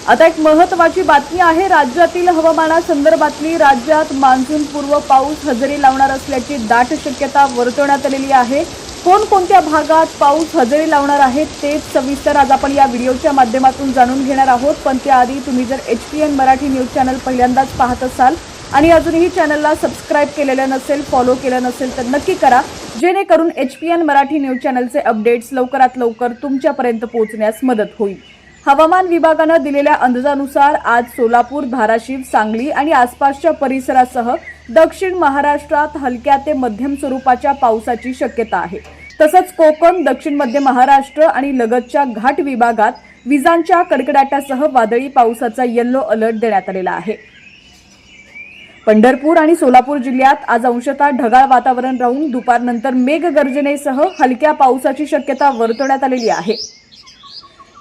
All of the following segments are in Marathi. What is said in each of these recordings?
आता एक महत्त्वाची बातमी आहे राज्यातील हवामानासंदर्भातली। राज्यात मान्सून पूर्व पाऊस हजेरी लावणार असल्याची दाट शक्यता वर्तवण्यात आलेली आहे। कोणकोणत्या भागात पाऊस हजेरी लावणार आहे तेच सविस्तर आज आपण या व्हिडिओच्या माध्यमातून जाणून घेणार आहोत। पण त्याआधी तुम्ही जर HPN मराठी न्यूज चॅनल पहिल्यांदाच पाहत असाल आणि अजूनही चॅनलला सबस्क्राइब केलेलं नसेल, फॉलो केलं नसेल तर नक्की करा, जेणेकरून HPN मराठी न्यूज चॅनलचे अपडेट्स लवकरात लवकर तुमच्यापर्यंत पोहोचण्यास मदत होईल। हवामान विभागाने दिलेल्या अंदाजानुसार आज सोलापूर, धाराशिव, सांगली आणि आसपासच्या परिसरासह दक्षिण महाराष्ट्रात हलक्या ते मध्यम स्वरूपाच्या पावसाची शक्यता आहे। तसंच कोकण, दक्षिण मध्य महाराष्ट्र आणि लगतच्या घाट विभागात विजांच्या कडकडाटासह वादळी पावसाचा येलो अलर्ट देण्यात आलेला आहे। पंढरपूर आणि सोलापूर जिल्ह्यात आज अंशतः ढगाळ वातावरण राहून दुपारनंतर मेघगर्जनेसह हलक्या पावसाची शक्यता वर्तवण्यात आलेली आहे।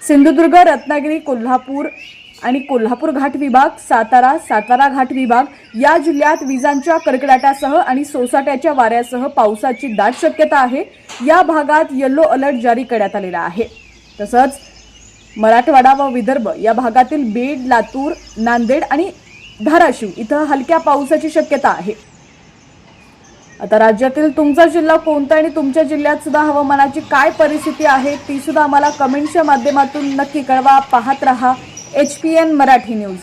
सिंधुदुर्ग, रत्नागिरी, कोल्हापूर आणि कोल्हापूर घाट विभाग, सातारा घाट विभाग या जिल्ह्यात विजांच्या कडकडाटासह आणि सोसाट्याच्या वाऱ्यासह पावसाची दाट शक्यता आहे। या भागात येलो अलर्ट जारी करण्यात आलेला आहे। तसंच मराठवाडा व विदर्भ या भागातील बीड, लातूर, नांदेड आणि धाराशिव इथं हलक्या पावसाची शक्यता आहे। आता राज्यातील तुमचा जिल्हा कोणता आणि तुमच्या जिल्ह्यात सुद्धा हवामानाची काय परिस्थिती आहे ती सुद्धा आम्हाला कमेंटच्या माध्यमातून नक्की कळवा। पाहत रहा HPN मराठी न्यूज।